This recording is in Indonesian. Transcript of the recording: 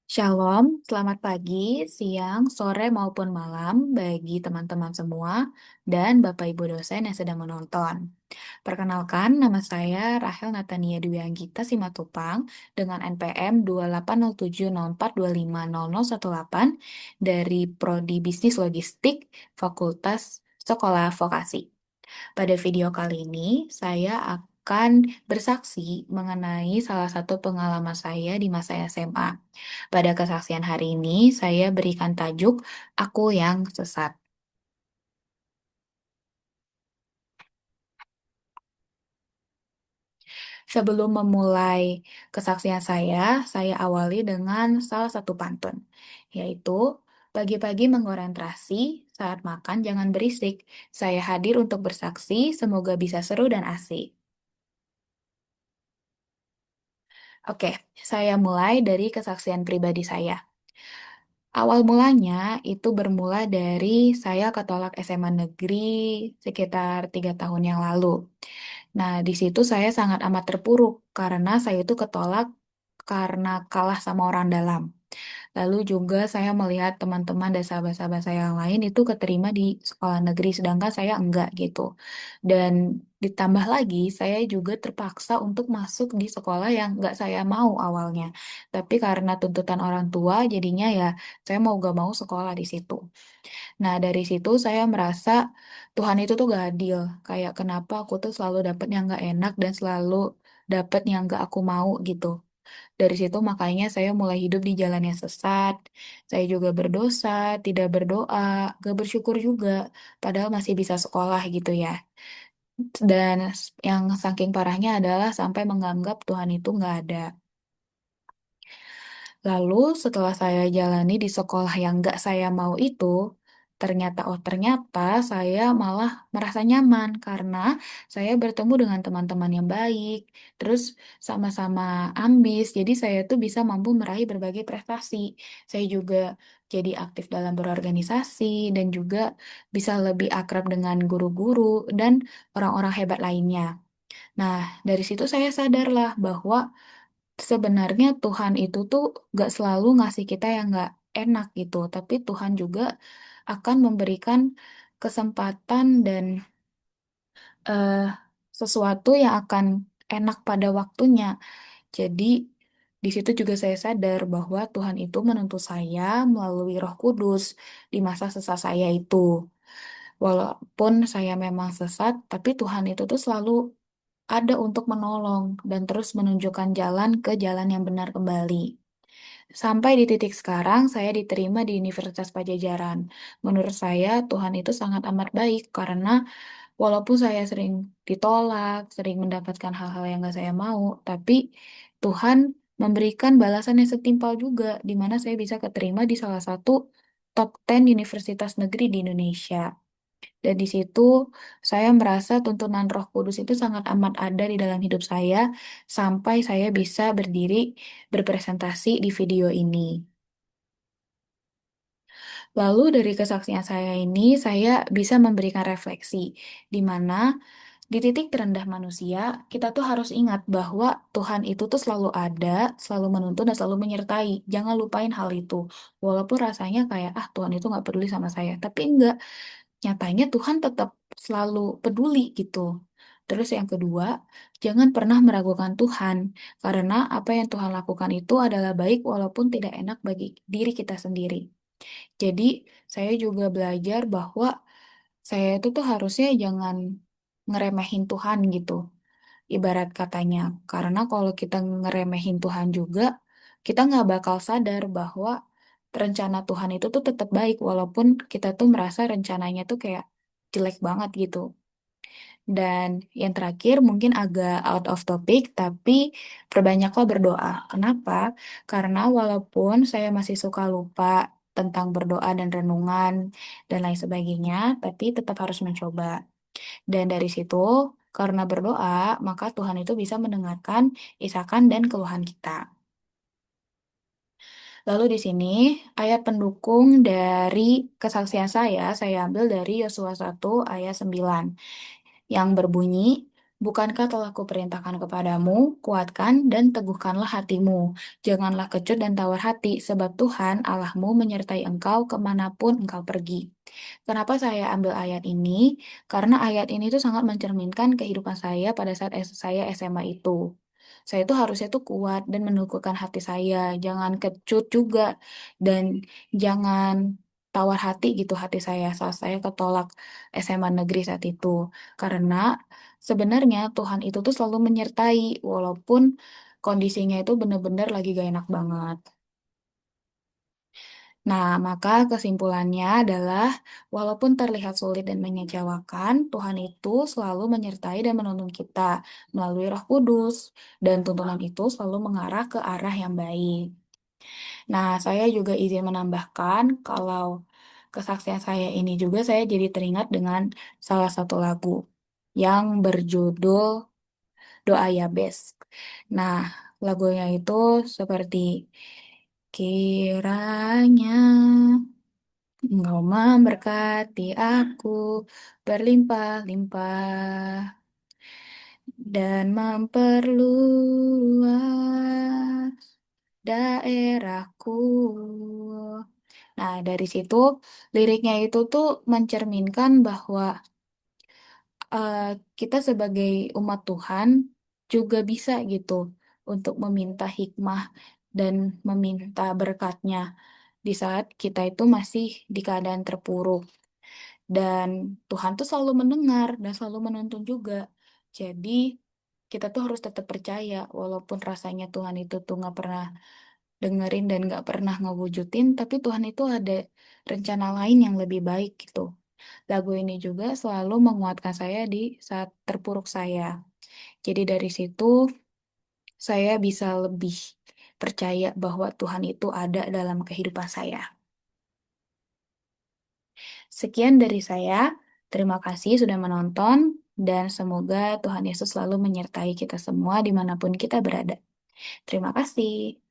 Shalom, selamat pagi, siang, sore maupun malam bagi teman-teman semua dan Bapak Ibu dosen yang sedang menonton. Perkenalkan, nama saya Rahel Natania Dwi Anggita Simatupang dengan NPM 280704250018 dari Prodi Bisnis Logistik Fakultas Sekolah Vokasi. Pada video kali ini, saya akan bersaksi mengenai salah satu pengalaman saya di masa SMA. Pada kesaksian hari ini, saya berikan tajuk "Aku yang Sesat". Sebelum memulai kesaksian saya awali dengan salah satu pantun, yaitu pagi-pagi menggoreng terasi, saat makan jangan berisik. Saya hadir untuk bersaksi, semoga bisa seru dan asik. Oke, saya mulai dari kesaksian pribadi saya. Awal mulanya itu bermula dari saya ketolak SMA negeri sekitar 3 tahun yang lalu. Nah, di situ saya sangat amat terpuruk karena saya itu ketolak karena kalah sama orang dalam. Lalu juga saya melihat teman-teman dan sahabat-sahabat saya yang lain itu keterima di sekolah negeri, sedangkan saya enggak gitu. Dan ditambah lagi, saya juga terpaksa untuk masuk di sekolah yang enggak saya mau awalnya. Tapi karena tuntutan orang tua, jadinya ya saya mau gak mau sekolah di situ. Nah, dari situ saya merasa Tuhan itu tuh gak adil. Kayak kenapa aku tuh selalu dapet yang gak enak dan selalu dapet yang gak aku mau gitu. Dari situ makanya saya mulai hidup di jalan yang sesat. Saya juga berdosa, tidak berdoa, gak bersyukur juga. Padahal masih bisa sekolah gitu ya. Dan yang saking parahnya adalah sampai menganggap Tuhan itu nggak ada. Lalu setelah saya jalani di sekolah yang nggak saya mau itu, ternyata saya malah merasa nyaman karena saya bertemu dengan teman-teman yang baik, terus sama-sama ambis, jadi saya tuh bisa mampu meraih berbagai prestasi. Saya juga jadi aktif dalam berorganisasi dan juga bisa lebih akrab dengan guru-guru dan orang-orang hebat lainnya. Nah, dari situ saya sadarlah bahwa sebenarnya Tuhan itu tuh gak selalu ngasih kita yang gak enak gitu, tapi Tuhan juga akan memberikan kesempatan dan eh, sesuatu yang akan enak pada waktunya. Jadi di situ juga saya sadar bahwa Tuhan itu menuntut saya melalui Roh Kudus di masa sesat saya itu. Walaupun saya memang sesat, tapi Tuhan itu tuh selalu ada untuk menolong dan terus menunjukkan jalan ke jalan yang benar kembali. Sampai di titik sekarang, saya diterima di Universitas Pajajaran. Menurut saya, Tuhan itu sangat amat baik karena walaupun saya sering ditolak, sering mendapatkan hal-hal yang gak saya mau, tapi Tuhan memberikan balasan yang setimpal juga, di mana saya bisa keterima di salah satu top 10 universitas negeri di Indonesia. Dan di situ saya merasa tuntunan Roh Kudus itu sangat amat ada di dalam hidup saya sampai saya bisa berdiri berpresentasi di video ini. Lalu dari kesaksian saya ini saya bisa memberikan refleksi di mana di titik terendah manusia kita tuh harus ingat bahwa Tuhan itu tuh selalu ada, selalu menuntun dan selalu menyertai. Jangan lupain hal itu. Walaupun rasanya kayak Tuhan itu nggak peduli sama saya, tapi enggak. Nyatanya Tuhan tetap selalu peduli gitu. Terus yang kedua, jangan pernah meragukan Tuhan, karena apa yang Tuhan lakukan itu adalah baik walaupun tidak enak bagi diri kita sendiri. Jadi, saya juga belajar bahwa saya itu tuh harusnya jangan ngeremehin Tuhan gitu, ibarat katanya. Karena kalau kita ngeremehin Tuhan juga, kita nggak bakal sadar bahwa rencana Tuhan itu tuh tetap baik, walaupun kita tuh merasa rencananya tuh kayak jelek banget gitu. Dan yang terakhir mungkin agak out of topic, tapi perbanyaklah berdoa. Kenapa? Karena walaupun saya masih suka lupa tentang berdoa dan renungan dan lain sebagainya, tapi tetap harus mencoba. Dan dari situ, karena berdoa, maka Tuhan itu bisa mendengarkan isakan dan keluhan kita. Lalu di sini ayat pendukung dari kesaksian saya ambil dari Yosua 1 ayat 9 yang berbunyi, Bukankah telah kuperintahkan kepadamu, kuatkan dan teguhkanlah hatimu. Janganlah kecut dan tawar hati, sebab Tuhan Allahmu menyertai engkau kemanapun engkau pergi. Kenapa saya ambil ayat ini? Karena ayat ini tuh sangat mencerminkan kehidupan saya pada saat saya SMA itu. Saya tuh harusnya tuh kuat dan meneguhkan hati saya, jangan kecut juga, dan jangan tawar hati gitu hati saya saat saya ketolak SMA negeri saat itu. Karena sebenarnya Tuhan itu tuh selalu menyertai walaupun kondisinya itu bener-bener lagi gak enak banget. Nah, maka kesimpulannya adalah walaupun terlihat sulit dan mengecewakan, Tuhan itu selalu menyertai dan menuntun kita melalui Roh Kudus dan tuntunan itu selalu mengarah ke arah yang baik. Nah, saya juga izin menambahkan kalau kesaksian saya ini juga saya jadi teringat dengan salah satu lagu yang berjudul Doa Yabes. Nah, lagunya itu seperti kiranya Engkau memberkati aku berlimpah-limpah dan memperluas daerahku. Nah, dari situ liriknya itu tuh mencerminkan bahwa eh, kita sebagai umat Tuhan juga bisa gitu untuk meminta hikmah dan meminta berkatnya di saat kita itu masih di keadaan terpuruk. Dan Tuhan tuh selalu mendengar dan selalu menuntun juga. Jadi kita tuh harus tetap percaya walaupun rasanya Tuhan itu tuh nggak pernah dengerin dan nggak pernah ngewujudin, tapi Tuhan itu ada rencana lain yang lebih baik gitu. Lagu ini juga selalu menguatkan saya di saat terpuruk saya. Jadi dari situ saya bisa lebih percaya bahwa Tuhan itu ada dalam kehidupan saya. Sekian dari saya. Terima kasih sudah menonton dan semoga Tuhan Yesus selalu menyertai kita semua dimanapun kita berada. Terima kasih.